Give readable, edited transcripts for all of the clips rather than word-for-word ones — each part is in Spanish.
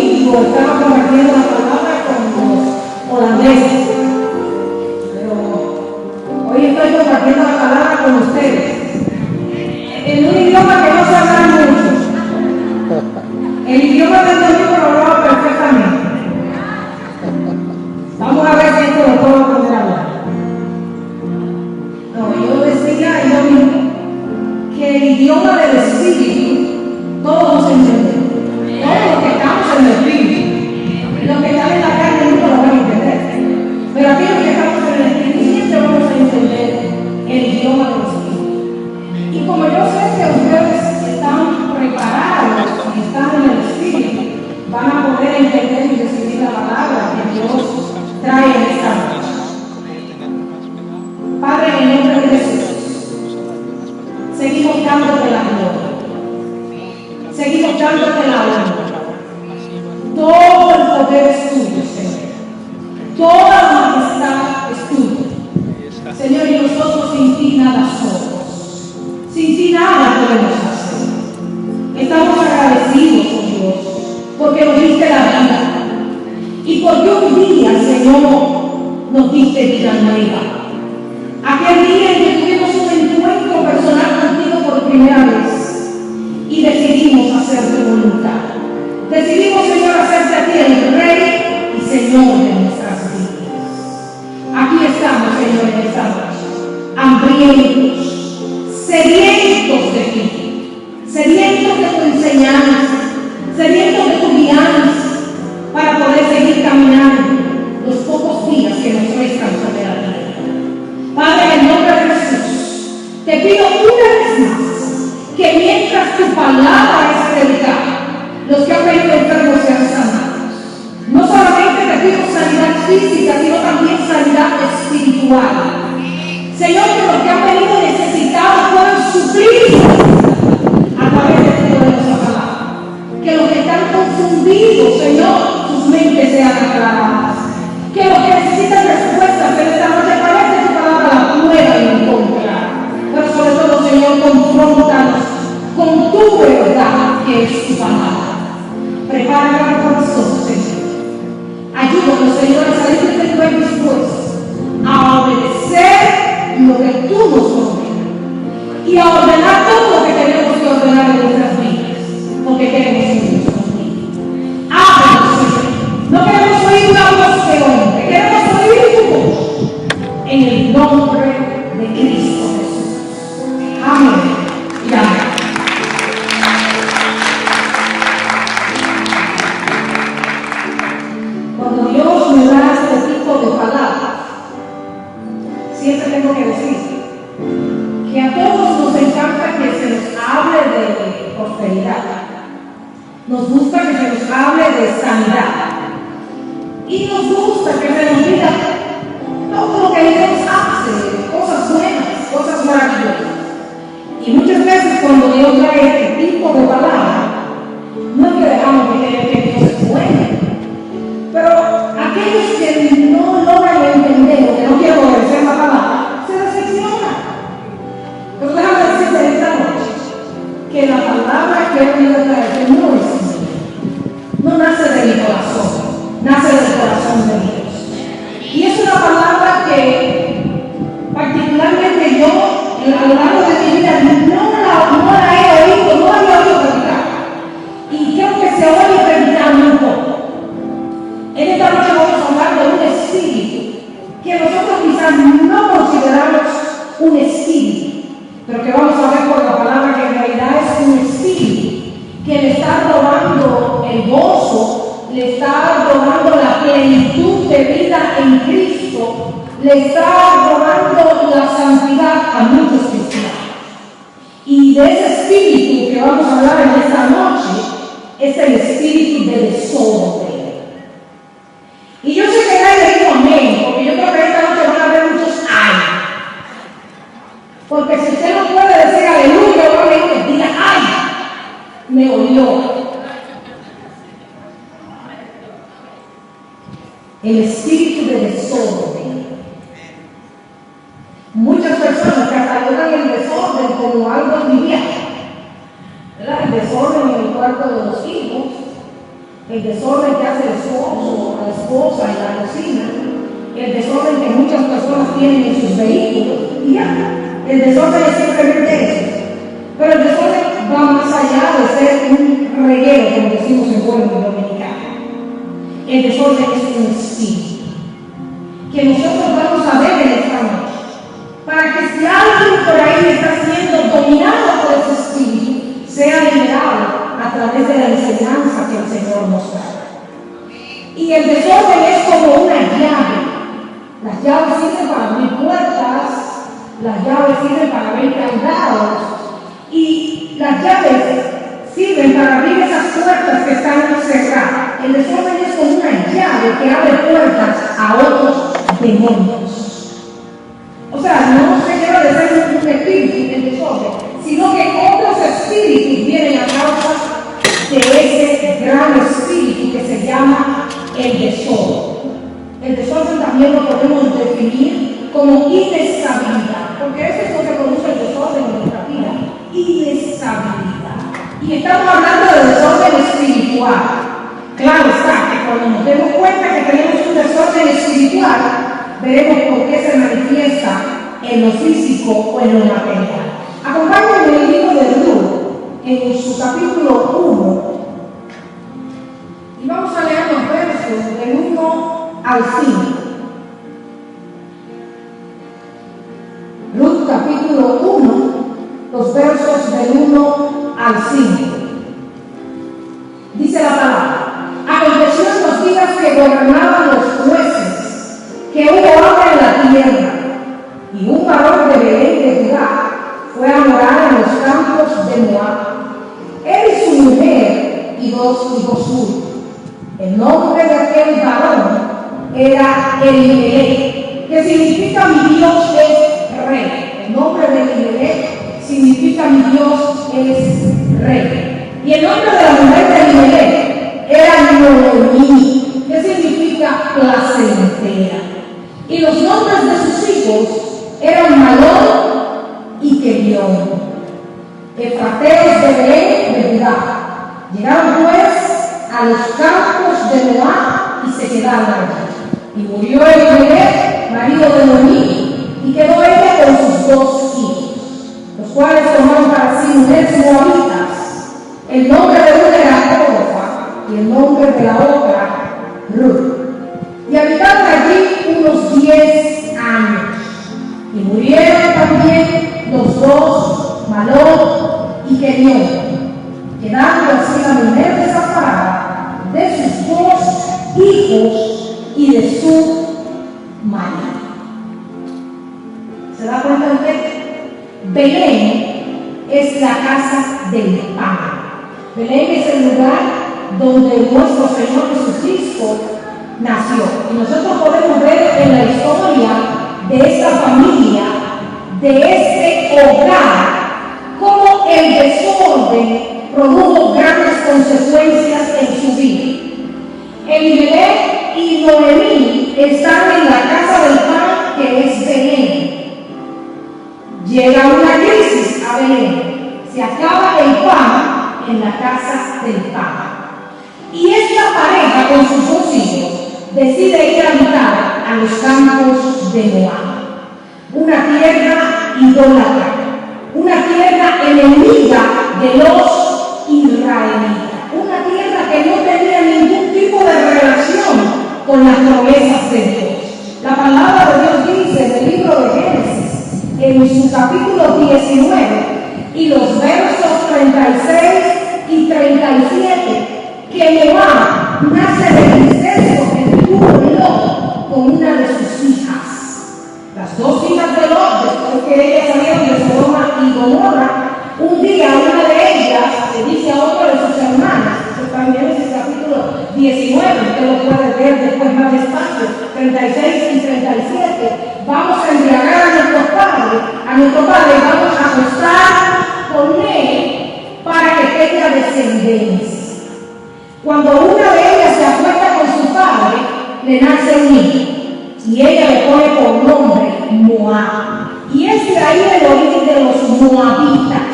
domingo estaba compartiendo la palabra con los holandeses, pero hoy estoy compartiendo la palabra con ustedes en un idioma que no se habla mucho. El idioma del domingo lo hablaba perfectamente. Vamos a ver si esto lo puedo aprender a hablar. No, yo decía el domingo que el idioma del espíritu todos nos entendemos. Todos los que estamos en el espíritu, los que están en la carne nunca lo van a entender. Pero aquellos que estamos en el espíritu siempre vamos a entender el idioma del espíritu. Y como yo sé que ustedes están preparados y están en el espíritu, van a poder entender y recibir la palabra que Dios trae en esta noche. Padre, en el nombre de Jesús, seguimos dándote la gloria. Seguimos dándote la honra. Todo el poder es tuyo, Señor. Toda la majestad es tuya. Señor, y nosotros sin ti nada somos. Sin ti nada podemos hacer. Estamos agradecidos, oh Dios, porque nos diste la vida. Y porque un día, Señor, nos diste vida nueva. Aquel día en que tuvimos un encuentro personal contigo por primera vez y decidimos hacer tu voluntad. Decidimos, Señor, hacerte a ti el Rey y Señor de nuestras vidas. Aquí estamos, Señor, en esta noche, hambrientos, sedientos de ti, sedientos de tu enseñanza, sedientos de tu guianza, para poder seguir caminando los pocos días que nos restan sobre la tierra. Padre, en el nombre de Jesús, te pido una vez más que mientras tu palabra es predicada, los que han venido enfermos sean sanados. No solamente te pido sanidad física, sino también sanidad espiritual. Señor, que los que han venido necesitados puedan suplir a través de tu poderosa palabra. Que los que están confundidos, Señor, sus mentes sean aclaradas. Que los que necesitan respuestas en esta noche parece tu palabra la puedan encontrar. Pero sobre todo, Señor, confróntanos con tu verdad, que es tu palabra. Prepara cada corazón, Señor. Ayúdanos, Señor, a salir del lugar dispuestos a obedecer lo que tú nos ordenas y a ordenar todo lo que tenemos que ordenar en nuestras vidas, porque queremos ir contigo. Háblanos, Señor. No queremos oír una voz de hombre, queremos oír tu voz. En el nombre de Cristo Jesús. Amén. Y amén. Cuando Dios me da este tipo de palabras, siempre tengo que decir que a todos nos encanta que se nos hable de prosperidad. Nos gusta que se nos hable de sanidad. Y nos gusta que se nos diga todo lo que Dios hace, cosas buenas, cosas maravillosas. Y muchas veces cuando Dios trae este tipo de palabras, no es que dejamos de creer que Dios es bueno. Pero aquellos que no logran entender o que no quieren obedecer la palabra, se decepcionan. Pero déjame decirte esta noche que la palabra que he venido a traer no es mía. No nace de mi corazón, nace del corazón de Dios. Y es una palabra que particularmente yo, a lo largo de mi vida, no la he oído, no la había oído predicar. Y creo que se oye predicar un poco. En esta noche vamos a hablar de un espíritu que nosotros quizás no consideramos un espíritu, pero que vamos a ver por la palabra que en realidad es un espíritu que le está robando el gozo, le está robando la plenitud de vida en Cristo, le está robando la santidad a muchos cristianos. Y de ese espíritu que vamos a hablar en esta noche es el espíritu del desorden. Y yo sé que nadie dijo amén, porque yo creo que esta noche van a haber muchos ay. Porque si usted no puede decir aleluya o amén, diga ay, me olió. El espíritu de desorden. Muchas personas catalogan el desorden como algo trivial, ¿verdad? El desorden en el cuarto de los hijos, el desorden que hace el esposo o la esposa en la cocina, el desorden que muchas personas tienen en sus vehículos, y ya, el desorden es simplemente eso. Pero el desorden va más allá de ser un reguero, como decimos en buen dominicano. El desorden es un espíritu que nosotros vamos a ver en esta noche, para que si alguien por ahí está siendo dominado por ese espíritu, sea liberado a través de la enseñanza que el Señor nos da. Y el desorden es como una llave. Las llaves sirven para abrir puertas, las llaves sirven para abrir candados, y las llaves sirven para abrir esas puertas que están cerradas. El desorden es como una llave que abre puertas a otros demonios. O sea, no se quiere decir un espíritu el desorden, sino que otros espíritus vienen a causa de ese gran espíritu que se llama el desorden. El desorden también lo podemos definir como inestabilidad, porque eso es lo que produce el desorden en nuestra vida, inestabilidad. Y estamos hablando de desorden espiritual. Claro está que cuando nos demos cuenta que tenemos un desorden espiritual, veremos por qué se manifiesta en lo físico o en lo material. Acompáñenme en el libro de Ruth, en su capítulo 1, y vamos a leer los versos del 1 al 5. Ruth capítulo 1, los versos del 1 al 5. Dice la palabra: aconteció en los días que gobernaban los jueces, que hubo hambre en la tierra, y un varón de Belén de Judá fue a morar en los campos de Moab, él y su mujer y 2 hijos suyos. El nombre de aquel varón era Elimelech, que significa mi Dios es rey. El nombre de Elimelech significa mi Dios es rey. Y el nombre de la mujer de Elimelech era Noemí, que significa placentera. Y los nombres de sus hijos eran Malón y Kelión, efrateos de Belén de Judá. Llegaron pues a los campos de Moab y se quedaron allí. Y murió Elimelech, marido de Noemí, y quedó ella con sus 2 hijos, los cuales tomaron para sí mujeres moabitas. El nombre de una era Orfa y el nombre de la otra Ruth. Y habitaron allí unos 10 años. Y murieron también los 2, Malón y Kelión, quedando así la mujer desamparada de sus 2 hijos y de su marido. ¿Se da cuenta de qué? Belén es la casa del pan. Belén es el lugar donde nuestro Señor Jesucristo nació. Y nosotros podemos ver en la historia de esta familia, de este hogar, cómo el desorden produjo grandes consecuencias en su vida. Elimelech y Noemí están en la casa del pan, que es Belén. Llega una crisis a Belén, se acaba el pan en la casa del pan. Y esta pareja con sus 2 hijos decide ir a habitar a los campos de Moab, una tierra idólatra, una tierra enemiga de los israelitas, una tierra que no tenía ningún tipo de relación con las promesas de Dios. La palabra de Dios dice en el libro de Génesis, en su capítulo 19, y los versos 36 y 37, que Moab nace del incesto que tuvo Lot con una de sus hijas. Las 2 hijas de Lot, después que ellas salieron de Sodoma y Gomorra, un día una de ellas le dice a otra de sus hermanas, eso también es el capítulo 19, usted lo puede ver después más despacio, 36 y 37, vamos a embriagar a nuestro padre, vamos a acostar con él para que tenga descendencia. Cuando una de ellas se acuesta con su padre, le nace un hijo, y ella le pone por nombre Moab. Y es de ahí el origen de los moabitas.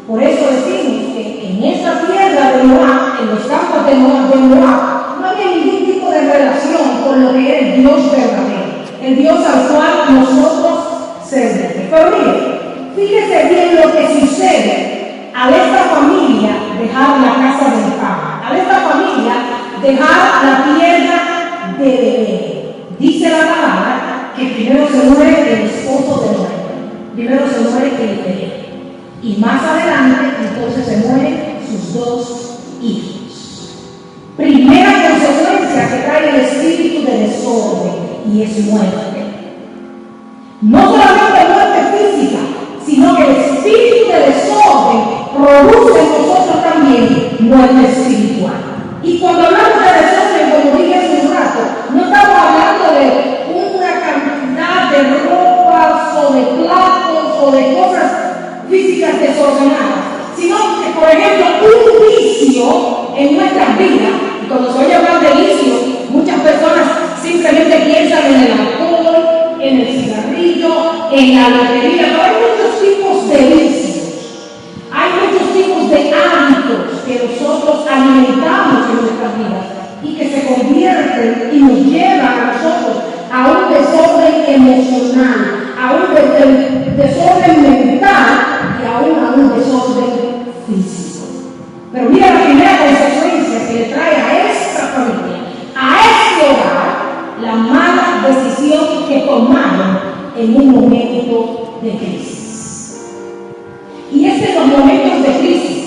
Por eso decimos que en esa tierra de Moab, en los campos de Moab, cuando en Moab no había ningún tipo de relación con lo que era el Dios verdadero, el Dios al cual nosotros servimos. Pero mire, fíjese bien lo que sucede al esta familia dejar la casa del padre, al esta familia dejar la tierra de Belén. Dice la palabra que primero se muere el esposo de Noé, primero se muere el bebé, y más adelante entonces se mueren sus dos hijos. Primera consecuencia que trae el espíritu de desorden, y es muerte. No solamente muerte física, sino que el espíritu de desorden produce en nosotros también muerte espiritual. Y cuando hablamos de desorden, como dije hace un rato, no estamos hablando de una cantidad de ropas o de platos o de cosas físicas desordenadas, sino que, por ejemplo, un vicio en nuestras vidas. Y cuando se oye hablar de vicio, muchas personas simplemente piensan en el alcohol, en el cigarrillo, en la lotería, pero hay muchos tipos de vicios, hay muchos tipos de hábitos que nosotros alimentamos en nuestras vidas y que se convierten y nos llevan a nosotros a un desorden emocional, a un desorden mental y aún a un desorden físico. Pero mira la primera consecuencia que le trae a esta familia, a este hogar, la mala decisión que tomaron en un momento de crisis. Y es en los momentos de crisis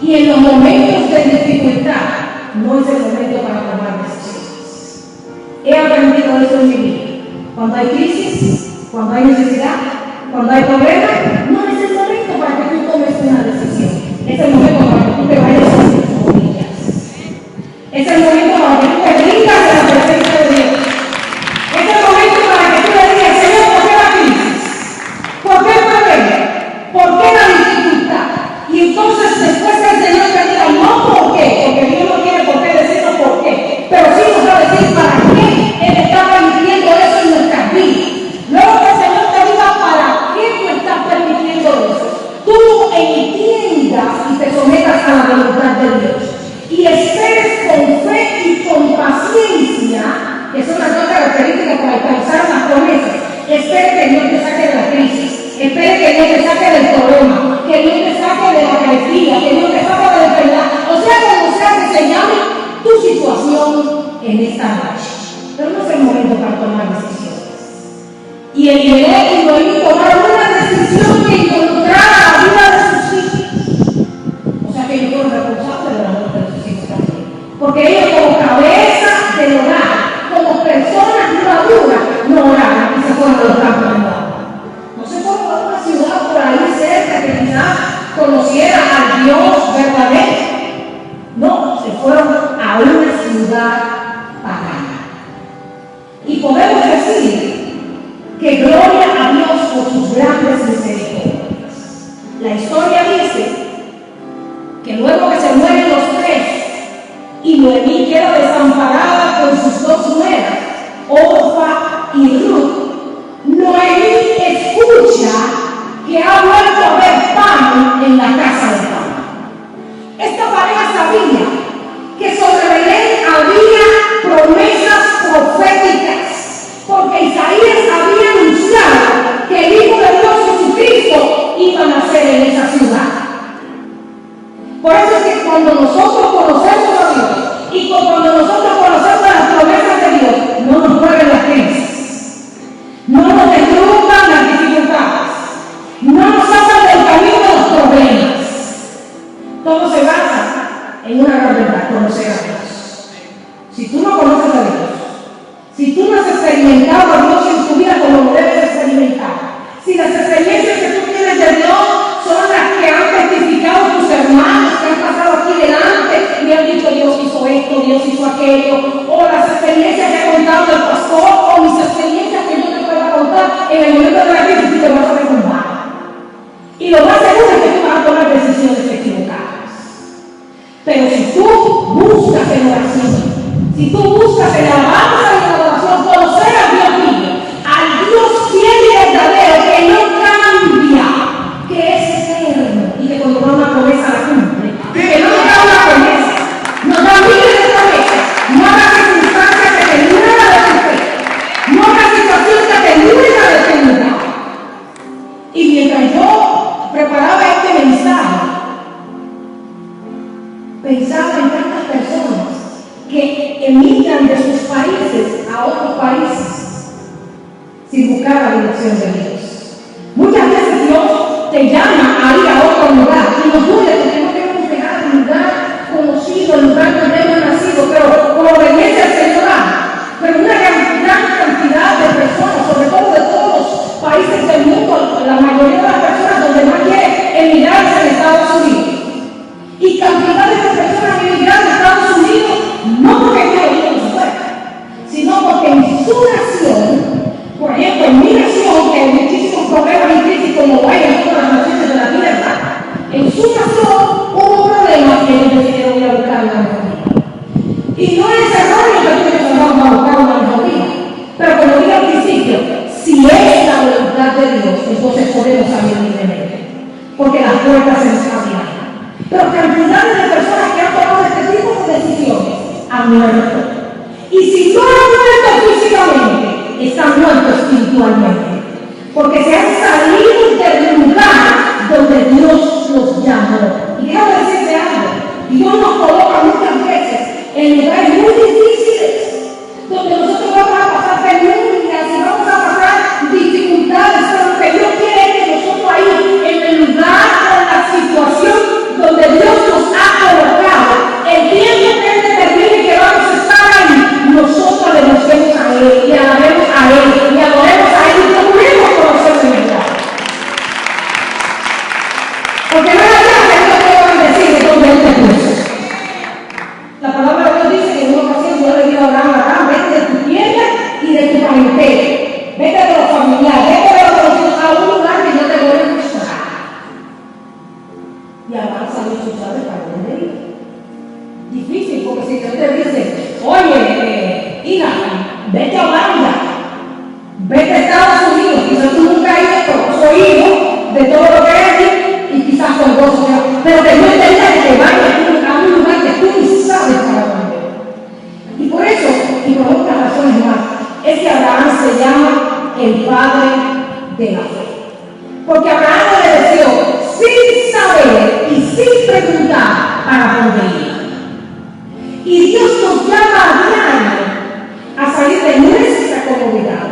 y en los momentos de dificultad no es el momento para tomar decisiones. He aprendido eso en mi vida. Cuando hay crisis, cuando hay necesidad, cuando hay problemas, no es el momento para que tú tomes una decisión. Es el momento para que tú te vayas a tus rodillas. Es el momento para que tú te rindas de la presencia de Dios. Es el momento para que tú le digas, Señor, ¿por qué la crisis? ¿Por qué el problema? ¿Por qué la dificultad? Y entonces después el Señor te diga, no por qué, porque Dios no tiene por qué decirnos por qué, pero sí nos va a decir para qué Él está permitiendo eso en nuestras vidas. Luego que el Señor te diga para qué tú estás permitiendo eso, tú entiendas y te sometas a la voluntad de Dios. Y esperes con fe y con paciencia, que son las dos características para alcanzar las promesas. Espere que Dios te saque de la crisis, espere que Dios te saque del problema, que Dios te saque de la carestía, que Dios te saque de la enfermedad, o sea, como sea que se llame tu situación en esta noche. Pero no es el momento para tomar decisiones. Y el Belén y Noemí tomaron una decisión que involucraba la vida de sus hijos. O sea que ellos fueron responsables de la muerte de sus hijos también. Porque ellos como cabeza del hogar, como personas maduras, no oraban y se fueron a los campos de Moab. No se fueron a una ciudad por ahí cerca que quizás conociera al Dios verdadero. No, se fueron a una ciudad pagana. Y podemos decir que gloria a Dios por sus grandes misericordias. La historia dice que luego que se mueren los tres y Noemí queda desamparada con sus dos nueras, Orfa y Ruth, Noemí escucha que ha vuelto a haber pan en la casa de pan. Esta pareja sabía que sobre Belén había promesas proféticas, porque Isaías había anunciado que el Hijo de Dios Jesucristo iba a nacer en esa ciudad. Por eso es que cuando nosotros conocemos a Dios y cuando nosotros conocemos las promesas de Dios, no nos mueven las crisis, no nos derrumban las dificultades, no nos sacan del camino de los problemas. Todo se basa en una gran verdad: conocer a Dios. Si tú no conoces a Dios, si tú no has experimentado a Dios en tu vida como lo debes experimentar, si las experiencias que tú tienes de Dios son las que han testificado tus hermanos que han pasado aquí delante y han dicho Dios hizo esto, Dios hizo aquello, o las experiencias que ha contado el pastor, o mis experiencias que yo te pueda contar en el momento de la crisis, te vas a derrumbar. Y lo más seguro es que tú vas a tomar decisiones equivocadas. Pero si tú buscas en oración, si tú buscas en la alabanza y en la oración, conocer al Dios mío, al Dios fiel y verdadero que no cambia, que es eterno y que cuando da una promesa la cumple, que no nos da una promesa, nos da miles de emigran de sus países a otros países sin buscar la dirección de Dios. Muchas veces Dios te llama a ir a otro lugar y nos duele porque no queremos dejar el lugar conocido, el lugar donde hemos nacido, pero por obediencia al Señor. Pero una gran cantidad de personas, sobre todo de todos los países del mundo, la mayoría de las personas donde más quieren emigrar es en Estados Unidos. Y cantidades de personas emigraron a Estados Unidos no porque quieran ir fuera, sino porque en su nación, por ejemplo, en mi nación, que hay muchísimos problemas y crisis como hay en todas las naciones de la tierra, en su nación hubo problemas que ellos decidieron ir a buscar una mejor vida. Y no es erróneo que nosotros vamos a buscar una mejor vida, pero como dije al principio, si es la voluntad de Dios, entonces podemos salir libremente, porque las puertas se nos abrirán. Pero cantidades de personas que han tomado este tipo de decisiones han muerto. Y si no han muerto físicamente, están muertos espiritualmente. Porque se han salido del lugar donde Dios los llamó. Y déjame decirte algo. Dios nos coloca muchas veces en lugares muy difíciles, donde nosotros vamos a pasar penurias y vamos a pasar dificultades. Pero lo que Dios quiere es que nosotros ahí, en el lugar o en la situación donde Dios nos ha colocado, el tiempo que Él determine que vamos a estar ahí, nosotros le busquemos a Él, le alabemos a Él, le adoremos a Él y procuremos conocer su verdad. Porque no es allá que Dios te va a decir dónde Él te puso. La palabra de Dios dice que en una ocasión Dios le dijo a Abraham, vete de tu tierra y de tu parentela, vete de los familiares, vete de los conocidos a un lugar que yo te voy a mostrar. Y Abraham salió a usar el para dónde ir. Difícil, porque si Dios te dice, oye, hija, vete a Holanda, vete a Estados Unidos, quizás tú nunca has ido, pero soy hijo de todo lo que hay aquí, y quizás con gozo, pero que no entiendas que te vayas a un lugar que tú ni sabes para dónde. Y por eso, y por otras razones más, es que Abraham se llama el padre de la fe. Porque Abraham obedeció sin saber y sin preguntar para dónde ir. Y Dios nos llama a diario a salir de nuestra comodidad,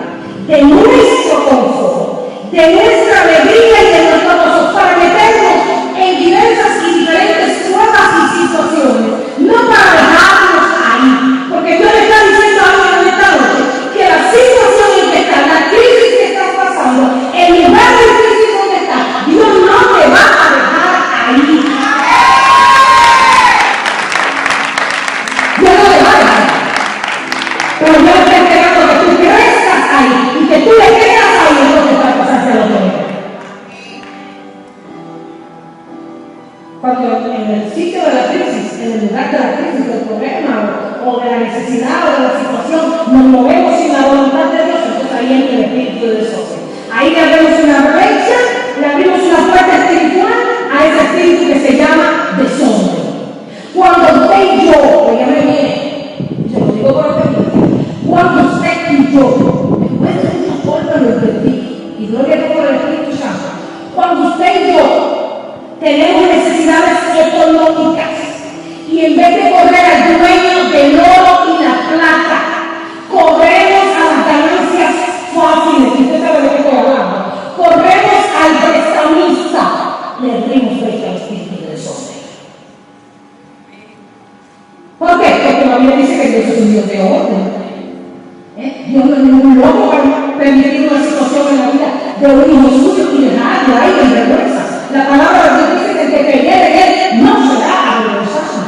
de nuestro confort, de nuestra alegría y de nuestro gozo, para meternos en diversas y diferentes pruebas y situaciones, no para dejarnos ahí. Porque Dios le está diciendo a alguien en esta noche que la situación en que está, la crisis que estás pasando, el lugar de crisis donde está, Dios no te va a dejar ahí. Dios no te va a dejar. Pero Dios está esperando que tú crezcas ahí y que tú le creas ahí, entonces para pasarte al otro nivel. Cuando en el sitio de la crisis, en el lugar de la crisis, del problema o de la necesidad o de la situación, nos movemos sin la voluntad de Dios, entonces ahí entra el espíritu de desorden. Ahí le abrimos una brecha, le abrimos una puerta espiritual a ese espíritu que se llama desorden. Cuando usted y yo, oígame bien, se lo digo por experiencia, cuando usted y yo, después de esta forma lo entendí, y gloria a Dios por el Espíritu Santo, cuando usted y yo tenemos necesidades económicas y en vez de correr al dueño del oro y la plata, corremos a las ganancias fáciles, y usted sabe de qué estoy hablando, corremos al prestamista, le abrimos brecha al espíritu de desorden. ¿Por qué? Porque la Biblia dice que Dios es un Dios de orden. Dios no es ningún loco para permitir una situación en la vida de un hijo suyo y dejarlo ahí en vergüenza. La palabra de Dios dice que el que creyere en Él no será avergonzado.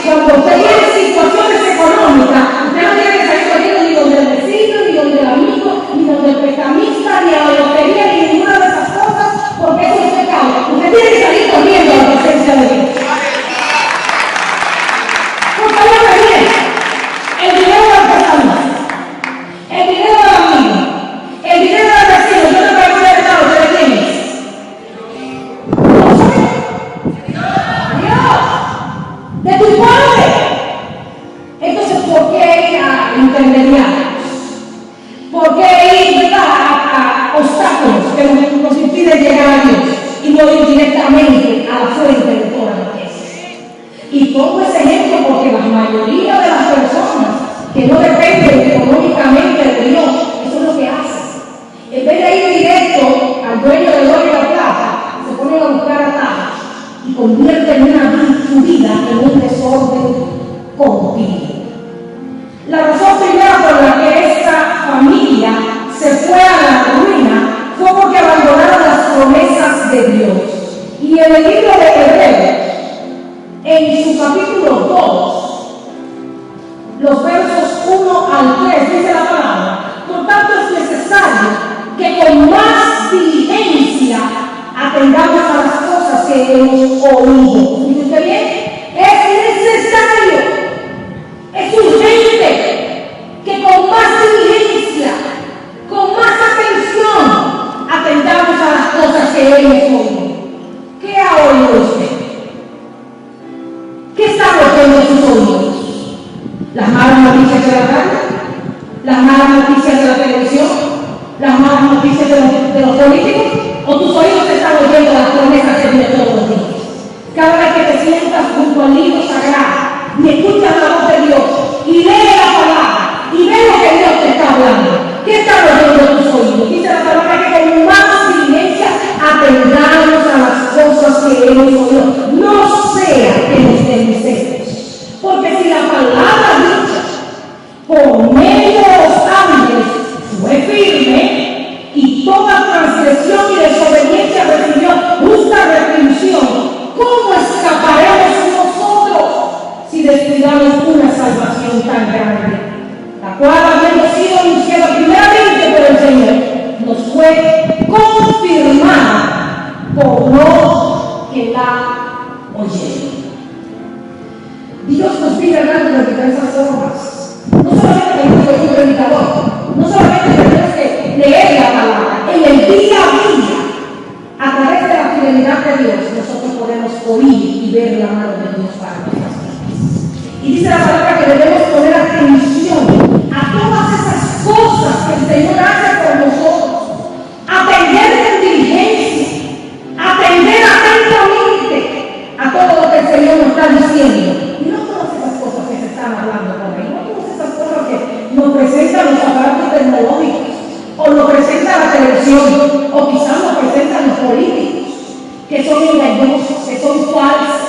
Cuando usted tiene situaciones económicas, usted no tiene que salir corriendo ni donde el vecino, ni donde el amigo, ni donde el prestamista, ni a la lotería, ni ninguna de esas cosas, porque eso es pecado. Usted tiene que salir corriendo a la presencia de Dios. Porque allá me viene el dinero del prestamista, el dinero del amigo, el dinero del vecino. Yo no me voy a estar, ¿usted quién es? No sé. Dios. De tu padre. La razón primera por la que esta familia se fue a la ruina fue porque abandonaron las promesas de Dios. Y en el libro de Hebreos, en su capítulo 2, los versos 1 al 3, dice la palabra: por tanto es necesario que con más diligencia atendamos a las cosas que hemos oído. ¿Dice usted bien? Es necesario, es urgente que con más diligencia, con más atención, atendamos a las cosas que hemos oído. ¿Qué ha oído usted? ¿Qué está oyendo en sus oídos? ¿Las malas noticias de la radio? ¿Las malas noticias de la televisión? ¿Las malas noticias de los políticos? ¿O tus oídos están oyendo las promesas de Dios todos los días? Cada vez que te sientas junto al libro sagrado y escuchas la voz de Dios y lees la palabra y ves lo que Dios te está hablando, ¿qué está oyendo tus oídos? Dice la palabra que con más diligencia atendamos a las cosas que hemos oído, no sea que nos deslicemos. Porque si la palabra dicha por medio de los ángeles fue firme y toda transgresión y desobediencia recibió justa retribución, ¿cómo escaparemos nosotros si descuidamos una salvación tan grande, la cual, habiendo sido anunciada primeramente por el Señor, nos fue confirmada por los que la oyeron? Dios nos pide hablando de diversas formas. No solamente tenemos que ser un predicador, no solamente tenemos que leer la palabra, en el día a día, a través de la fidelidad de Dios, nosotros podemos oír y ver la mano de Dios para nuestras vidas. Y dice la palabra que debemos poner atención a todas esas cosas que el Señor hace por nosotros, atender con diligencia, atender atentamente a todo lo que el Señor nos está diciendo. Y no todas esas cosas que se están hablando por ahí, no todas esas cosas que nos presentan los aparatos tecnológicos, o nos presenta la televisión, o quizás nos presentan los políticos, que son engañosos, que son falsos,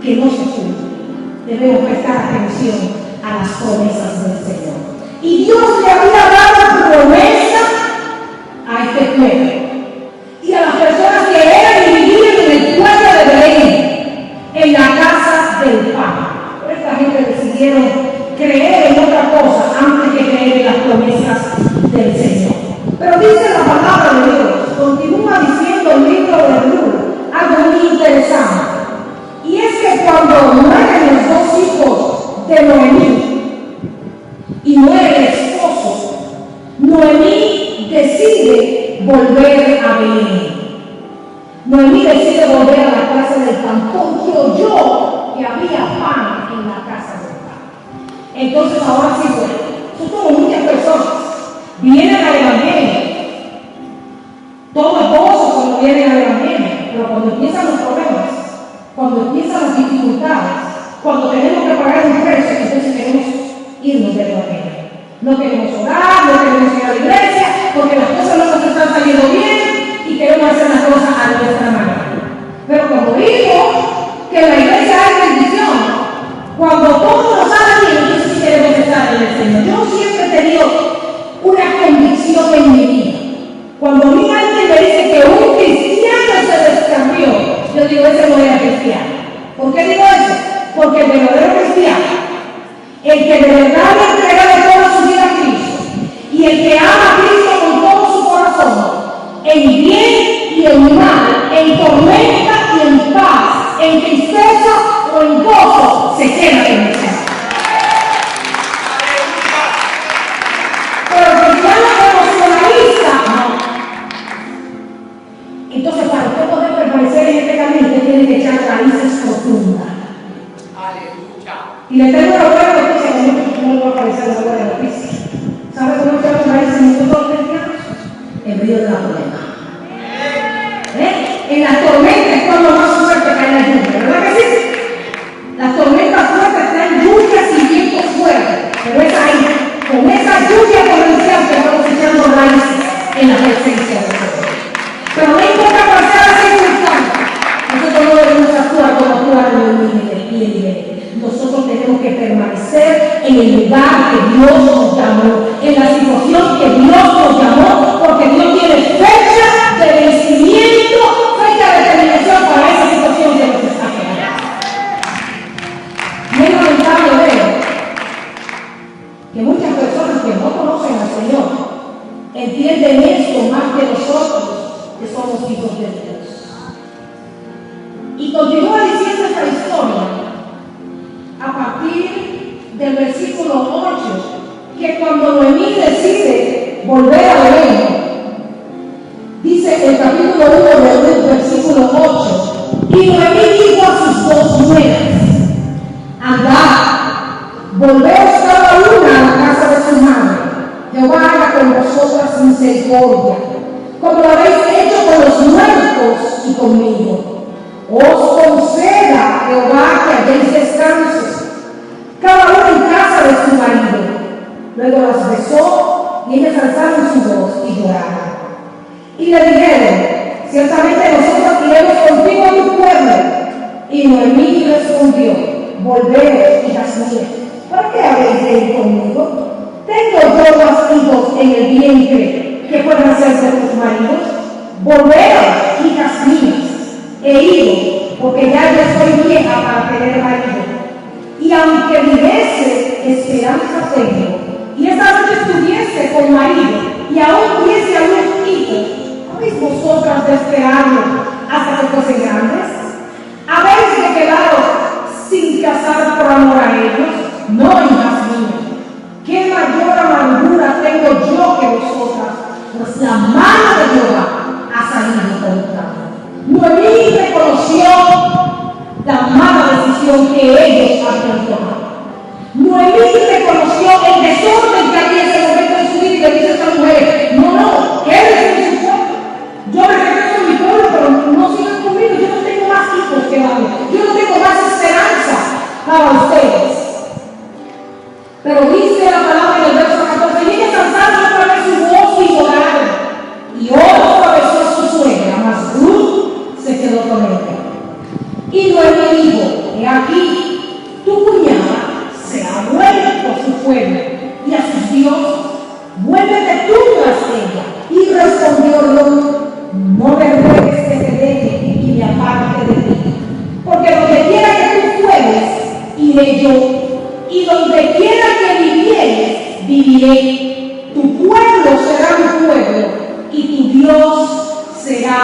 que no se cumplen. Debemos prestar atención a las promesas del Señor. Y Dios le había dado promesa a este pueblo y a las personas que eran y vivían en el pueblo de Belén, en la casa del pan. Pero esta gente decidieron creer en otra cosa antes que creer en las promesas del Señor. Pero dice la palabra de Dios, continúa diciendo el libro de Ruth algo muy interesante. Y es que cuando mueren los dos hijos de Noemí y muere el esposo, Noemí decide volver a Belén. Noemí decide volver a la casa del pan porque oyó que había pan en la casa del pan. Entonces ahora sí, son como muchas personas vienen al Evangelio. Todo es gozo cuando vienen al Evangelio, pero cuando empiezan los problemas, cuando empiezan las dificultades, cuando tenemos que pagar un precio, entonces queremos irnos del Evangelio. No queremos orar, no queremos ir a la iglesia, porque las cosas no nos están saliendo bien y queremos hacer las cosas a nuestra manera. Pero cuando digo que la iglesia es bendición, cuando todo nos sale bien, entonces sí queremos estar en el Señor. Yo siempre he tenido una convicción en mi vida. Cuando a mí alguien me dice que un cristiano se descambió, yo digo, ese no era cristiano. ¿Por qué digo eso? Porque el verdadero cristiano, el que de verdad le entrega toda su vida a Cristo y el que ama a Cristo con todo su corazón, en bien y en mal, en tormenta y en paz, en tristeza o en gozo, se queda con el Señor. Pero el cristiano emocionalista, no. Entonces, para usted poder permanecer en este camino, usted tiene que echar raíces profundas. Aleluya. Y le tengo una buena noticia, que no va a aparecer una buena noticia. ¿Sabe cómo echamos raíces nosotros los cristianos? En medio de la problema. En las tormentas es cuando más fuerte cae la lluvia, ¿verdad que sí? Las tormentas fuertes traen lluvias y vientos fuertes, pero es ahí, con esa lluvia torrencial que estamos echando raíces en la presencia de Dios. Pero no importa cuál sea la circunstancia, nosotros no debemos actuar como actuaron los líderes. Nosotros tenemos tenemos que permanecer en el lugar que Dios nos llamó, en la situación que Dios nos llamó, porque Dios tiene fecha de vencimiento, fecha de terminación para esa situación que nos está generando. Y es lamentable ver que muchas personas que no conocen al Señor entienden esto más que nosotros, que somos hijos de Dios. Y continúa diciendo esta historia a partir del versículo 8, que cuando Noemí decide volver a Belén, dice el capítulo 1 del versículo 8, y Noemí dijo a sus dos nueras: andad, volveos cada una a la casa de su madre, Jehová haga con vosotras misericordia, como lo habéis hecho con los muertos y conmigo. Os conceda Jehová que halléis descanso, cada uno en casa de su marido. Luego las besó y ellas alzaron su voz y lloraron. Y le dijeron: ciertamente nosotros iremos contigo a tu pueblo. Y Noemí respondió: volveos, hijas mías, ¿para qué habéis de ir conmigo? ¿Tengo yo más hijos en el vientre que puedan hacerse tus maridos? Volveos, hijas mías, he ido, porque ya yo soy vieja para tener marido. Y aunque dijese esperanza tengo, y esta noche estuviese con marido, y aún diese a unos hijos, ¿habéis vosotras de esperarlo hasta que fuesen grandes? ¿Habéis de quedaros sin casar por amor a ellos? No, hijas mías, ¿qué mayor amargura tengo yo que vosotras? Pues la mano de Jehová ha salido contra mí. Noemí reconoció la mala decisión que ellos habían tomado. Noemí reconoció el desorden que había en ese momento en su vida y le dice a esta mujer: no, quédense en su pueblo. Yo me regreso a mi pueblo, pero no sigan conmigo. Yo no tengo más hijos que darles. Yo no tengo más esperanza para ustedes. Pero dice la palabra en el verso 14: y ellas alzaron otra vez su voz y lloraron. Y otra vez a su suegra, mas Ruth se quedó con ella. Y Noemí dijo: he aquí, tu cuñada se ha vuelto a su pueblo y a sus dioses. Vuélvete tú tras ella. Y respondió Ruth: no me ruegues que te deje y me aparte de ti, porque donde quiera que tú fueres, iré yo, y donde quiera que vivieres, viviré. Tu pueblo será mi pueblo, y tu Dios será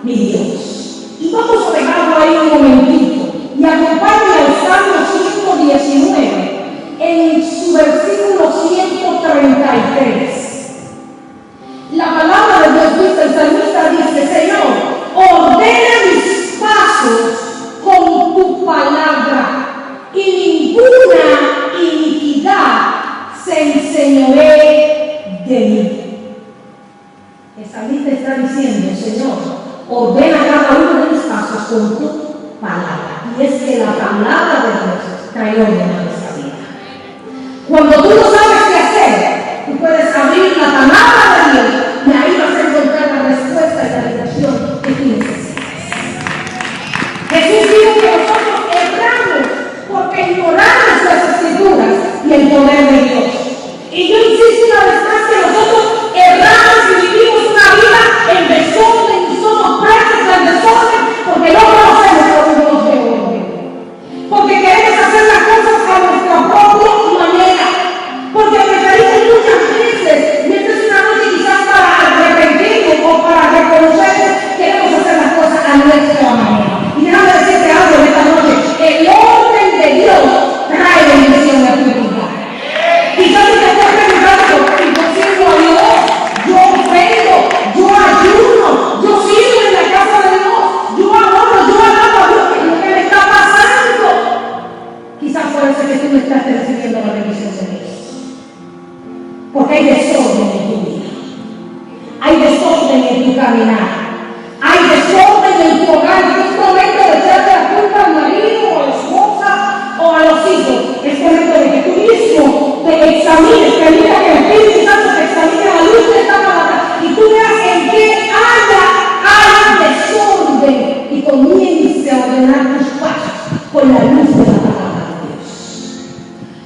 mi Dios. Y vamos a dejarlo ahí un momentito, y acompáñame al Salmo 119, en su versículo 133. La palabra de Dios dice, el salmista dice: Señor, ordena mis pasos con tu palabra, y ninguna iniquidad se enseñoree de mí. El salmista está diciendo: Señor, ordena cada uno de mis pasos con tu palabra. Y es que la palabra de Dios trae orden a nuestra vida. Cuando tú no sabes qué hacer, tú puedes abrir la palabra de Dios y ahí vas a encontrar la respuesta y la dirección que tú necesitas. Jesús dijo que nosotros erramos porque ignoramos las escrituras y el poder de Dios. Y yo insisto una vez más que nosotros erramos y vivimos una vida en desorden y somos presos del desorden porque no conocemos lo que Dios debe. Porque queremos hacer las cosas a nuestra propia manera. Porque preferimos muchas veces, y esta es una noche quizás para arrepentirnos o para reconocer, queremos hacer las cosas a nuestra manera. Y déjame decirte algo en esta noche: el orden de Dios trae bendición a tu vida. Quizás tú te estás preguntando: ¿y por qué no a Dios? Yo ofrendo, yo ayuno, yo sirvo en la casa de Dios, yo adoro, yo alabo a Dios, pero ¿qué me está pasando? Quizás puede ser que tú no estás recibiendo la bendición de Dios, porque hay desorden en tu vida, hay desorden en tu caminar, hay desorden en tu hogar. No es momento de echarte la culpa al marido o a la esposa o a los hijos. Es momento de que tú mismo te examines, permita que el Espíritu Santo te examine a la luz de esta palabra y tú veas en qué hay desorden y comience a ordenar tus pasos con la luz de la palabra de Dios.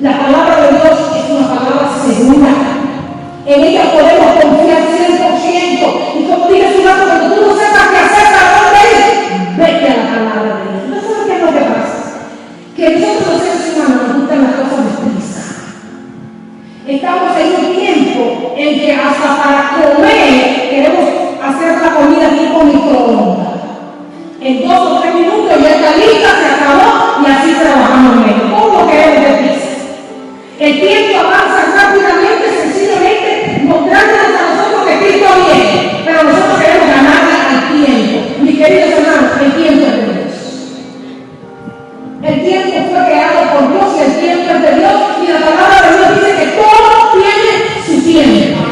La palabra de Dios es una palabra segura. En ella podemos confiar 100%. Y como dije su rato, cuando tú no sepas qué hacer para dónde ir, vete a la palabra de Dios. ¿No sabes qué es lo que pasa? Que nosotros los seres humanos nos gustan las cosas deprisa. Estamos en un tiempo en que hasta para comer queremos hacer la comida tipo microondas. En 2 o 3 minutos ya está lista, se acabó y así trabajamos menos. ¿Cómo queremos deprisa? El tiempo avanza rápidamente, sencillamente mostrándonos a nosotros que Cristo viene. Pero nosotros queremos ganarle al tiempo. Mis queridos hermanos, el tiempo es de Dios. El tiempo fue creado por Dios y el tiempo es de Dios. Y la palabra de Dios dice que todo tiene su tiempo.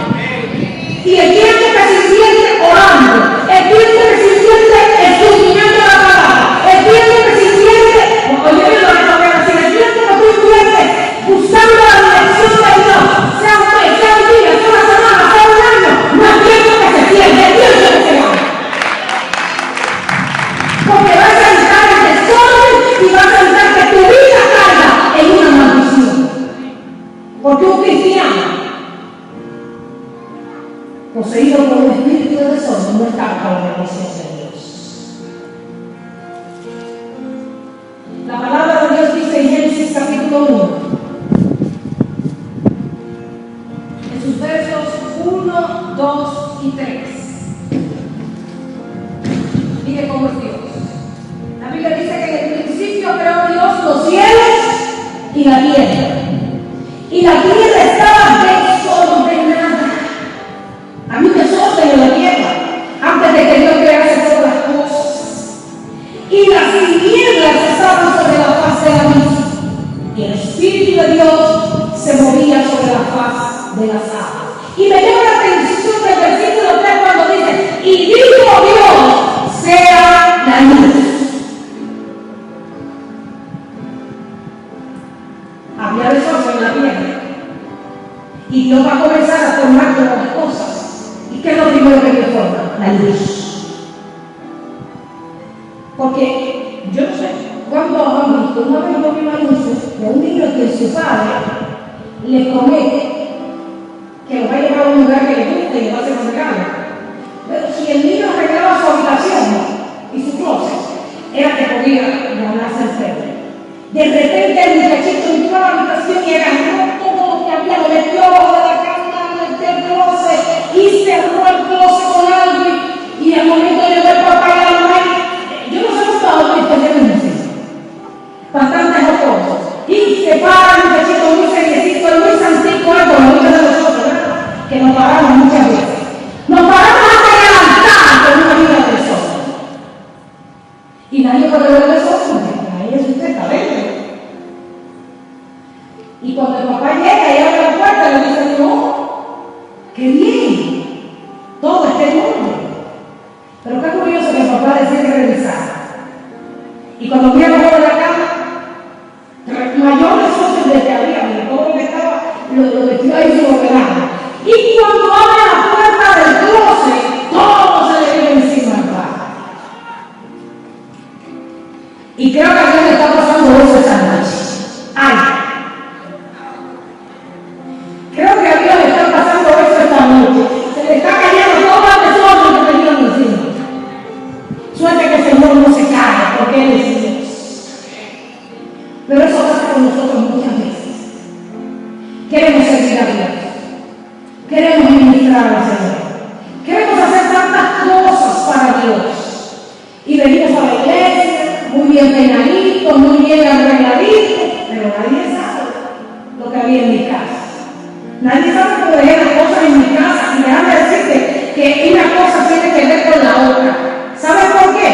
Y el tiempo que se siente orando, el tiempo que se siente estudiando la palabra, el tiempo que se siente, oye, el tiempo que tú sientes buscando la dirección de Dios, sea un mes, sea un día, sea una semana, sea un año, no es tiempo que se pierde, es tiempo que se gana. Porque vas a entrar en desorden y vas a entrar que tu vida caiga en una maldición. Porque un cristiano poseído por un espíritu de desorden no está para la presencia de Dios. La palabra de Dios dice en Génesis capítulo 1, en sus versos 1, 2 y 3. Mire cómo es Dios. La Biblia dice que en el principio creó Dios los cielos y la tierra. Y la tierra estaba desordenada. A mí me sorprende la tierra antes de que Dios crease todas las cosas. Y las tinieblas estaban sobre la faz de la misma. Y el Espíritu de Dios se movía sobre la faz de las aguas. Y me llama la atención del versículo 3 cuando dice: y dijo Dios, sea la luz. Había desorden en la tierra. Y Dios va a comenzar a formar todas las cosas. ¿Y qué es lo primero que Dios forma? La luz. Porque yo no sé cuándo han visto, una vez yo vi un anuncio de un niño que su padre le promete que lo va a llevar a un lugar que le guste y le va a hacer un regalo. Pero si el niño arreglaba su habitación y su closet, era que podía ganarse el premio. De repente el muchachito entró a la habitación y agarró todo lo que había, lo metió bajo de la cama, lo metió el closet y cerró el closet con algo y al momento llegó el papá y la mamá. Yo no sé cómo estaba visto de música. Bastantes cosas. Y se para el muchachito muy seriecito, muy santico, algo, lo mismo de nosotros, ¿verdad? Que nos paramos muchas veces. Nos paramos hasta el altar con una vida de sol. Y nadie puede ver el sol, ahí es usted, está bien. Y cuando el papá llega y abre la puerta, le dice: no, qué bien, todo está en orden. Pero qué curioso que el papá decide regresar. Y cuando fui abajo de la cama, mayores socios de que había, todo lo que estaba, lo metió ahí en su ordenado. Y cuando abre la puerta del closet, todo se le viene encima al padre. Y creo que a mí me está pasando eso esa noche. ¡Ay! Creo que a Dios le está pasando eso esta noche. Se le está cayendo todo el desorden que tenían encima. Suerte que el Señor no se cae, porque Él es Dios. Pero eso pasa con nosotros muchas veces. Queremos servir a Dios. Queremos ministrar al Señor. Queremos hacer tantas cosas para Dios. Y venimos a la iglesia, muy bien peinaditos, muy bien arregladitos, pero nadie sabe lo que había en mi casa. Nadie sabe cómo dejé las cosas en mi casa. Y déjame decirte que una cosa tiene que ver con la otra. ¿Sabes por qué?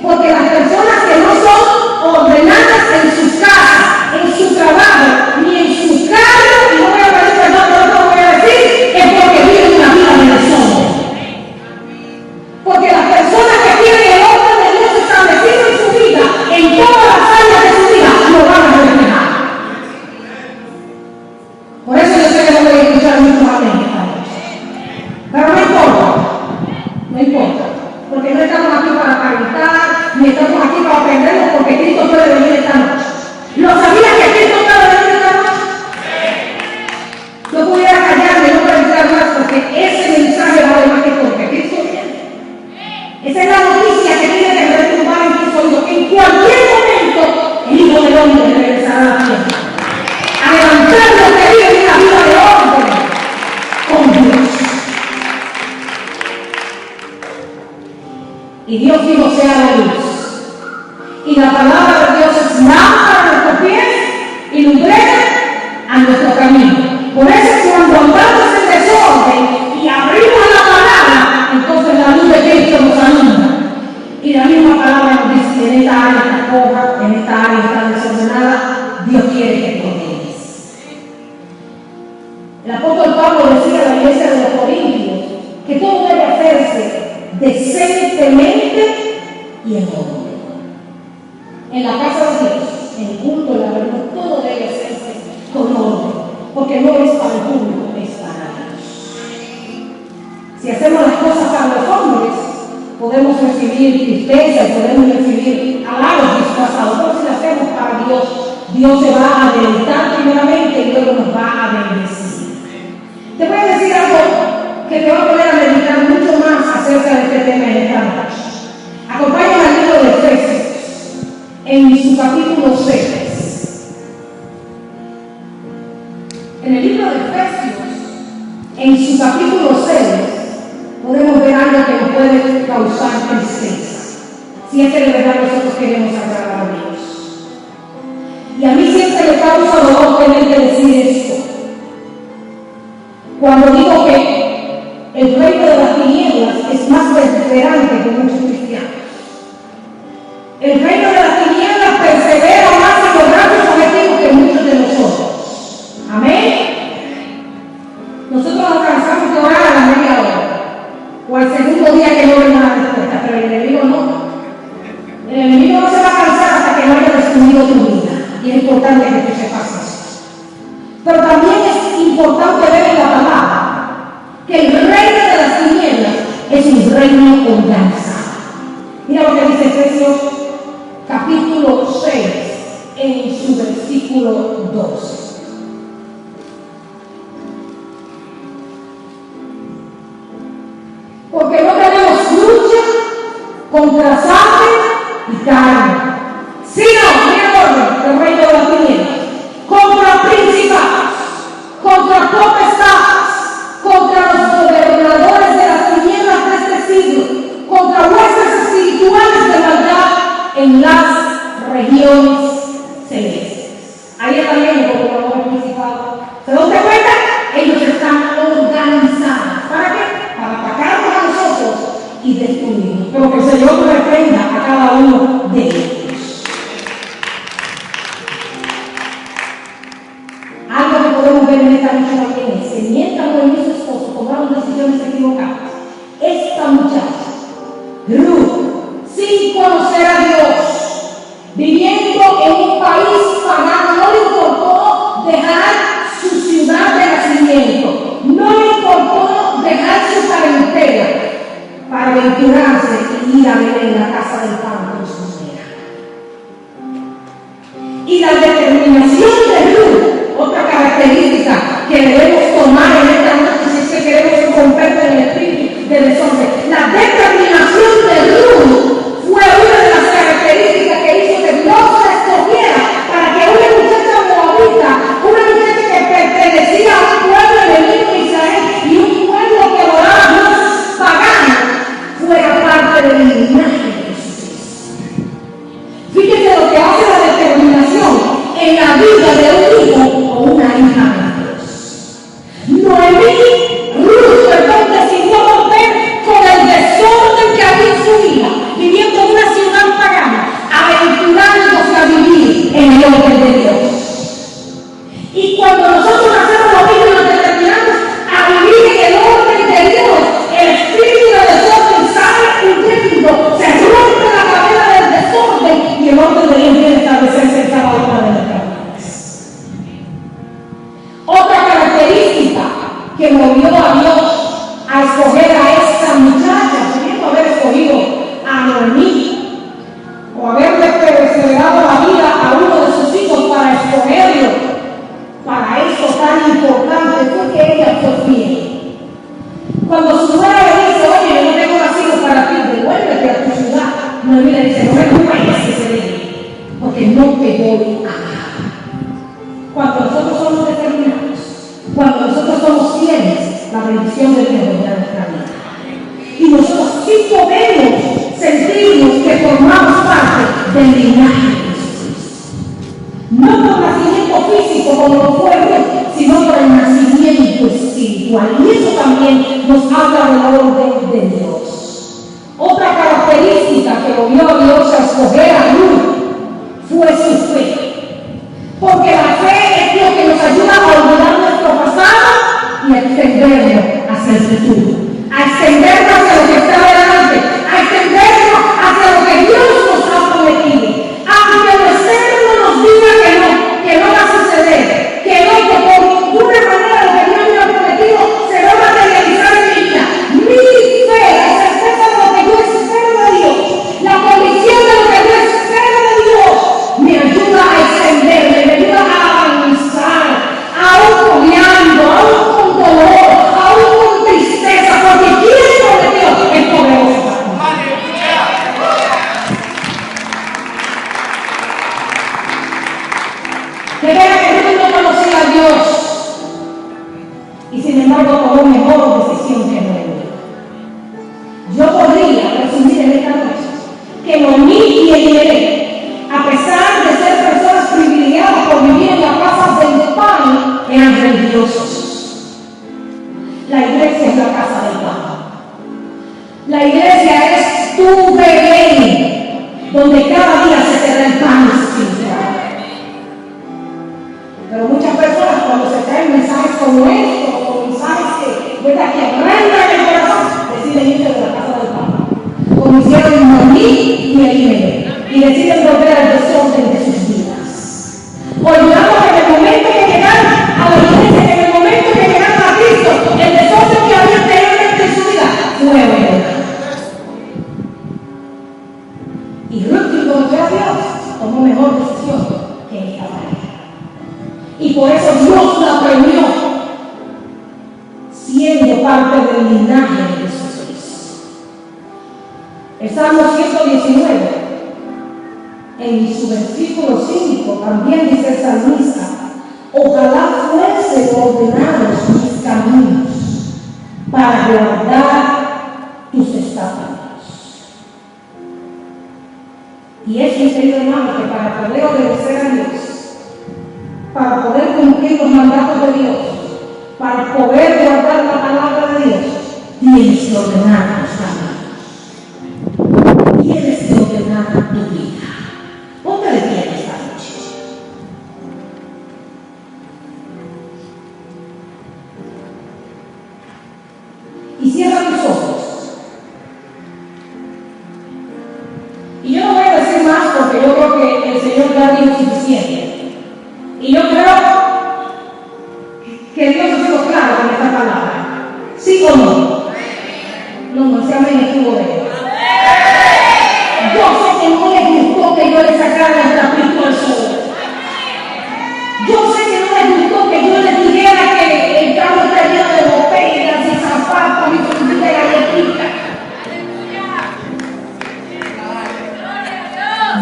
Porque las personas que no son ordenadas en sus casas, en su trabajo, ni en su carro, y no voy a pedir perdón por lo que voy a decir, es porque viven una vida de desorden. Porque las personas que tienen el orden de Dios establecido en su vida, en todas las áreas de su vida, lo van a recibir tristeza y podemos recibir halagos disfrazados, pero si lo hacemos para Dios, Dios se va a deleitar primeramente y luego nos va a bendecir. Te voy a decir algo que te va a poner a meditar mucho más acerca de este tema en esta noche. Acompáñame al libro de Efesios, en su capítulo 6. En el libro de Efesios, en su capítulo 6, podemos ver algo que nos puede causar tristeza, si es que de verdad nosotros queremos agradar a Dios. Y a mí siempre me causa dolor tener que decir esto. Cuando digo que el reino de las tinieblas es más perseverante que muchos cristianos. El reino de las tinieblas persevera más en los grandes objetivos que muchos de nosotros. Amén. Nosotros nos cansamos de orar a la media hora o al segundo día que no vemos la respuesta, pero el enemigo no. El enemigo no se va a cansar hasta que no haya destruido tu vida. Y es importante que tú sepas eso. Pero también es importante ver en la palabra que el reino de las tinieblas es un reino organizado. Mira lo que dice Efesios capítulo 6 en su versículo 12. Porque no tenemos lucha contra sangre y carne, sino, mira el reino de las tinieblas, contra principados, contra potestades, contra los gobernadores de las tinieblas de este siglo, contra huestes espirituales de maldad en las regiones celestes. Ahí está bien el gobernador principal. ¿Se dan cuenta? Ellos están organizados. ¿Para qué? Para atacarnos a nosotros y destruirnos. Pero que el Señor reprenda a cada uno de ellos. Algo que podemos ver en esta noche también es que mientras Noemí y su esposo tomaron decisiones equivocadas, esta muchacha, Ruth, sin conocer a Dios, viviendo en un país pagano, no le importó dejar su ciudad de nacimiento, no le importó dejar su parentela para aventurarse y ir a vivir en la casa del pan con su mujer. Y la determinación de Ruth, otra característica que debemos tomar en esta noche si es que queremos romper con el espíritu de desorden, la determinación de Ruth fue una de las características que hizo que Dios la escogiera para que una muchacha moabita, una muchacha que pertenecía a un pueblo enemigo de Israel y un pueblo que adoraba a dioses paganos, fuera parte del linaje de Jesús. Fíjense lo que hace la determinación en la vida de un hijo o una hija de Dios. Ruth decidió romper con el desorden que había en su vida, viviendo en una ciudad pagana, aventurándose a vivir en el orden de Dios. Y cuando nosotros hacemos lo mismo y nos determinamos a vivir en el orden de Dios, el espíritu de desorden sale huyendo, se rompe la cadena del desorden y el orden de Dios viene a establecerse en cada una de nuestras vidas. Otra característica que movió a Dios a escoger a esta muchacha, pudiendo haber escogido a Noemí o haberle perseverado la vida a uno de sus hijos para escogerlo para esto tan importante, fue que ella fue fiel. Cuando su nuera le dice, oye, yo no tengo nacido para ti, devuélvete a tu ciudad, Noemí le dice, no me puedes que se dé, porque no te voy a dar. Cuando nosotros somos determinados, cuando nosotros somos fieles, la bendición de Dios vendrá a nuestra vida. Y nosotros sí podemos sentirnos que formamos parte del linaje de Jesús. No por nacimiento físico como lo fue Ruth, sino por el nacimiento espiritual. Y eso también nos habla del orden de Dios. Otra característica que movió a Dios a escoger a Ruth fue su fe. Porque la fe es lo que nos ayuda a olvidar nuestro pasado y a extendernos hacia el futuro, a extendernos hacia lo que está delante, a extendernos hacia lo que Dios nos ha prometido. Aunque lo externo nos diga que no va a suceder, que por ninguna manera lo que Dios me ha prometido se va a materializar en mi vida. Mi fe, la certeza de lo que yo espero de Dios, dijera que Ruth no conocía a Dios y sin embargo tomó mejor decisión que Noemí. Yo podría resumir en esta noche que Noemí y Elimelech, a pesar de ser personas privilegiadas por vivir en la casa del pan, eran religiosos. La iglesia es la casa del pan. La iglesia es tu bebé, donde cada día se te da el pan espiritual. Pero muchas personas cuando se traen mensajes como estos, o mensajes que arrancan el corazón, deciden irse de la casa del pan, como hicieron Noemí y Elimelech, y deciden volver al desorden de sus vidas. Olvidando que en el momento que llegaron a la iglesia, que en el momento que llegaron a Cristo, el desorden que había anteriormente en su vida fue verdad. Y Ruth, que conoció a Dios, tomó mejor decisión que esta pareja. Y por eso Dios la premió, siendo parte del linaje de Jesús. El Salmo 119, en su versículo 5, también dice el salmista: ojalá fuesen ordenados mis caminos para guardar tus estatutos. Y es mi querido hermano, que para poder obedecer a Dios, para poder cumplir los mandatos de Dios, para poder guardar la palabra de Dios, tienes que ordenar tus caminos. Tienes que ordenar tu vida. Ponte de pie esta noche. Y cierra tus ojos. Y yo no voy a decir más porque yo creo que el Señor ya dijo suficiente. Y yo creo que Dios ha sido claro con esta palabra. ¿Sí o no? No, ese amén estuvo de él. Yo sé que no le gustó que yo le sacara el trapito al sol. Yo sé que no le gustó que yo le dijera que el carro está lleno de botellas y zapatos y frutita de galletitas.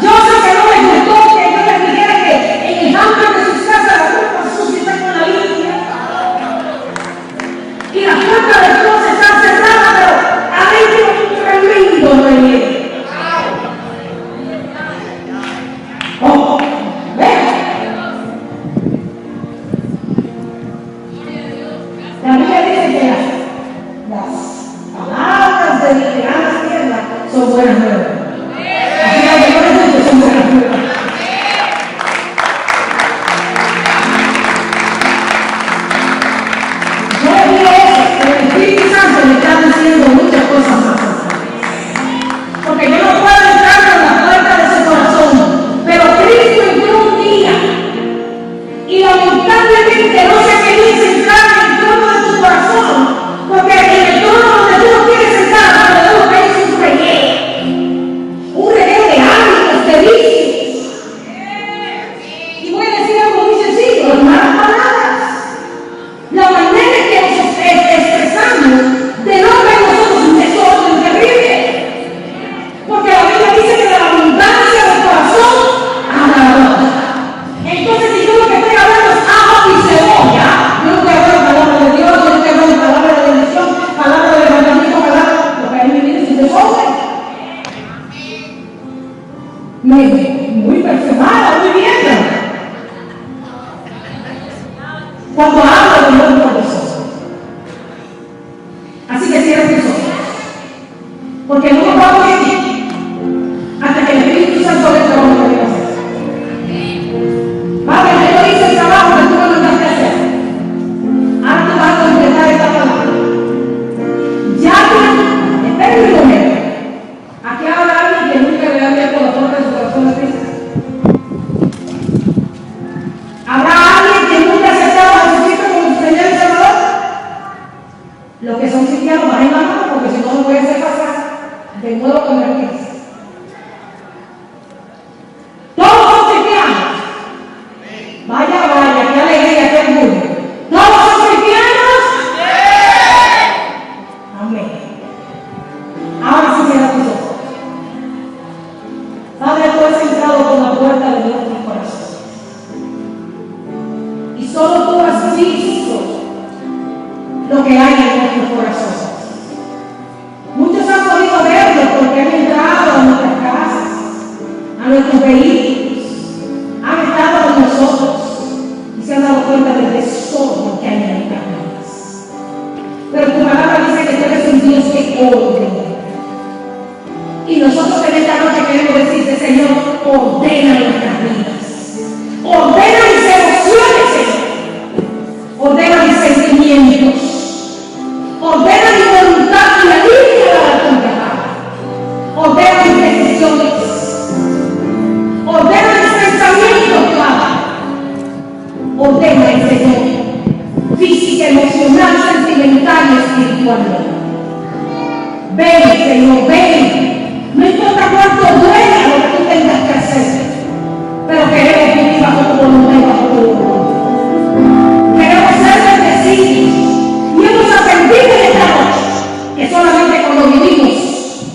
Yo sé que no le gustó que yo le dijera que en el hambre de sus casas la ropa sucia está con la limpia. Y la puerta del closet está cerrada, pero adentro hay un tremendo reguero. Oh, vean. La Biblia dice que las palabras de mi gran tierra son buenas nuevas. Así las mejores noticias son buenas nuevas. Yo vi eso, el Espíritu Santo me está diciendo muchas cosas más. Porque yo no puedo entrar por la puerta de ese corazón, pero Cristo entró un día y lamentablemente no se quería sentar en el trono de tu corazón, porque en el trono donde tú no quieres sentar, alrededor de eso es un reguero de hábitos, de vicios. Y voy a decir algo muy sencillo, en malas palabras. La manera en que nos expresamos denota en nosotros un desorden terrible. Porque la Biblia dice que de la abundancia del corazón habla la boca. Entonces, si yo lo que estoy hablando es ajo y cebolla, yo no estoy hablando palabra de Dios, yo no estoy hablando palabra de bendición, palabra de mandamiento, palabra, lo que hay en mi vida es un desorden. Muy perfumada, muy bien. Cuando hablo de Dios poderoso. Así que cierra tus ojos. Porque no nos vamos a ir hasta que el Espíritu Santo le trabaje lo que va a hacer. Padre, yo no hice el trabajo que tú me mandaste a hacer. Ahora tú vas a completar esta palabra. Ya que, espera un momento. Aquí habla alguien que nunca le ha abierto la puerta de su corazón a Cristo. Habrá alguien que nunca se ha acercado a Jesucristo como Y solo tú has visto lo que hay en nuestro corazón. Muchos han podido verlo porque han entrado a nuestras casas, a nuestros vehículos, han estado con nosotros y se han dado cuenta del tesoro que hay en nuestras vidas. Pero tu palabra dice que tú eres un Dios que ordena. Y nosotros en esta noche queremos decirte, Señor, ordena nuestras vidas. Ordena mis emociones, Señor. Ordena mis sentimientos. Ordena mi voluntad y alivia la tuya. Ordena mis decisiones. Ordena mis pensamientos, Padre. Ordena el Señor. Física, emocional, sentimental y espiritualmente. Ven, Señor, ven. No importa cuánto duela lo que tú tengas que hacer, pero queremos vivir bajo tu voluntad y bajo tu voluntad. Queremos ser bendecidos. Y hemos aprendido en esta noche que solamente cuando vivimos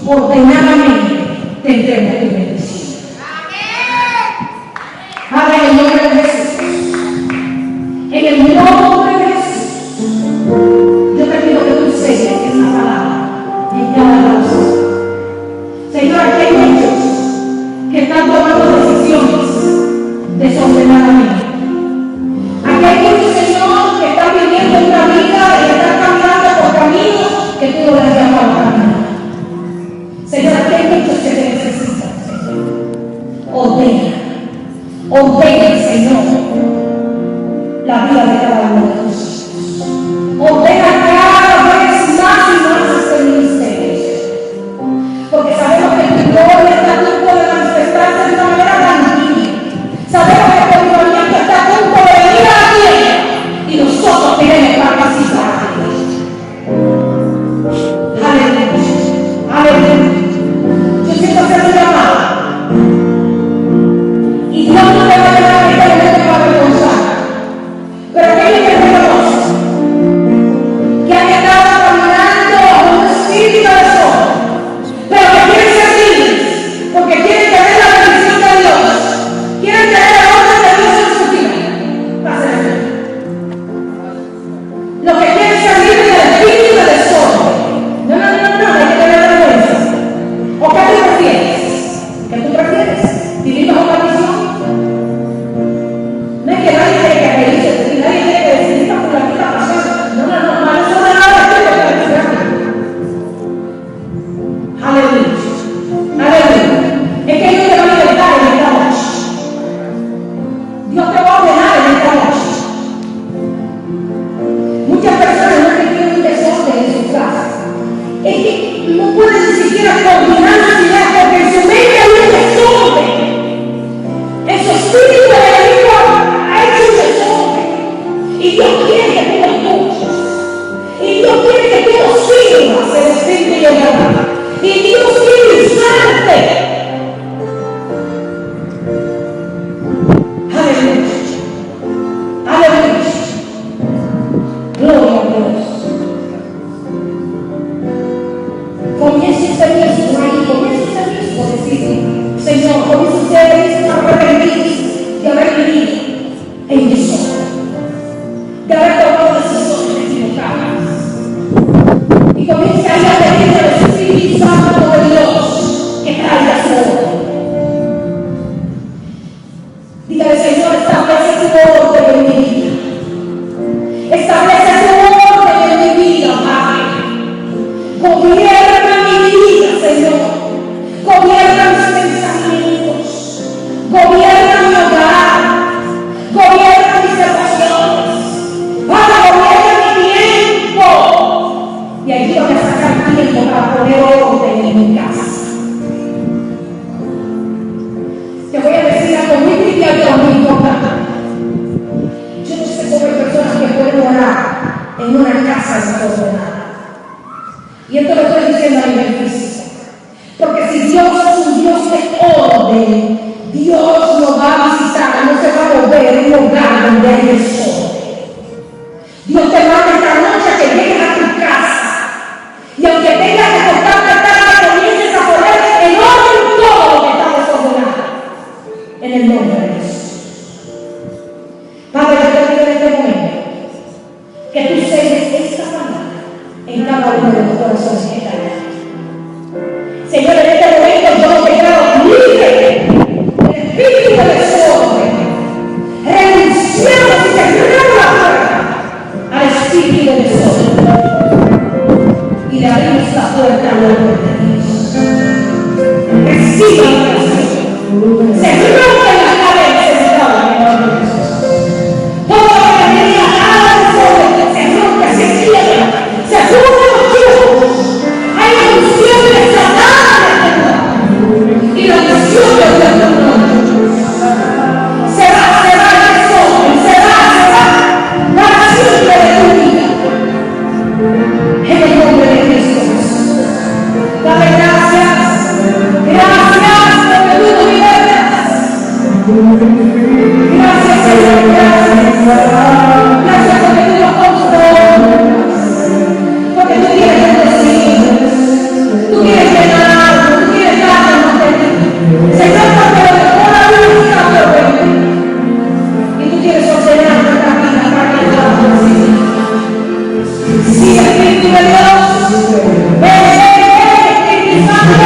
ordenadamente tendremos tu bendición. Padre, en el nombre de Jesús. En el nombre de Jesús. Yo te pido que tú selles esa palabra en cada corazón. Señor, aquí hay muchos que están tomando decisiones desordenadamente. Aquí hay muchos, Señor, que están viviendo una vida y están caminando por caminos que tú no les has llamado a caminar. Señor, aquí hay muchos que te necesitan, Señor. Ordena, Señor, la vida de cada uno de nosotros. Ordena cada vez más y más este ministerio. Porque sabemos que tu gloria está a punto de manifestarse de una manera tranquila. Sabemos que tu avivamiento está a punto de venir a la tierra y nosotros queremos participar de esto. Aleluya. Aleluya. Yo siento hacer un llamado. Y Dios no te va a llevar a este momento para avergonzar. Pero aquellos que reconocen que han estado caminando bajo un espíritu de sol, pero que quieren ser libres, porque quieren tener la bendición de Dios, quieren tener la orden de Dios en su vida, pasen aquí. Los que quieren ser libres del espíritu de desorden. No, hay que tener vergüenza. ¿O qué tú prefieres? ¿Qué tú prefieres? ¿Vivir bajo maldición? No es que nadie tiene que reírse, nadie tiene que decidir por la vida pasada. No, eso no es nada que te aleluya. Aleluya. Es que Dios te va a libertar en esta noche. Dios te va a ordenar en esta noche. Muchas personas no tienen un desorden en su casa. Es que no pueden ni siquiera coordinar sus ideas porque en su mente hay un desorden. En su espíritu el enemigo ha hecho un desorden. Y Dios quiere que tú lo escuches. Y Dios quiere que tú lo sirvas el espíritu y el alma. Y Dios quiere usarte. Aleluya. Aleluya. Gloria a Dios. Comienza a mismo ahí, comienza a mismo a decir, Señor, comienza a mismo a arrepentirse de haber vivido en desorden, de haber tomado decisiones equivocadas. Y comienza ahí a pedirle al Espíritu Santo de Dios que traiga su orden. Dígale, Señor, establece tu orden en mi vida. Establece tu orden en mi vida, Padre. Gobierna mi vida, Señor. Gobierna mis pensamientos. Gobierna mi hogar. Gobierna mis emociones. Padre, gobierna mi tiempo. Y ayúdame a sacar tiempo para poner orden en mi casa. Te voy a decir algo muy trivial pero muy importante. Yo no sé cómo hay personas que pueden orar en una casa desordenada. Y esto lo estoy diciendo a nivel físico. Porque si Dios es un Dios de orden, Dios nos va a visitar, no se va a mover un hogar donde hay desorden. Dios te manda esta noche a que llegues a tu casa. Y aunque tengas que acostarte tarde, comiences a poner en orden todo lo que está desordenado. En el nombre de Jesús. Padre, yo te pido en esta alma y de los corazones que están aquí. Señor, en este momento yo declaro libre del espíritu de desorden. Renunciamos y cerramos la puerta al espíritu de desorden. Y le abrimos la puerta al nombre de Dios. Reciba la oración. Se rompe la cabeza de Dios. Todo lo que tenía nada de desorden se rompe, se quiebra, se pone los ojos. Hay una unción de Satanás en este lugar. Y la unción de Dios se va el desorden, se va para siempre de tu vida. En el nombre de Cristo Jesús. Dame gracias porque tú nos libertas. Gracias, Señor, gracias porque tú nos controlas, porque tú quieres bendecir, tú quieres llenar, tú quieres darnos más de ti. Señor, porque lo mejor a mí y tú quieres ordenar nuestra vida para que podamos recibir. Sí, Espíritu de Dios, ven, Espíritu Santo.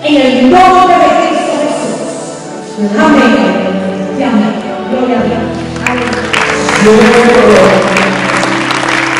En el nombre de Cristo Jesús. Amén. Y amén. Gloria a Dios. Amén.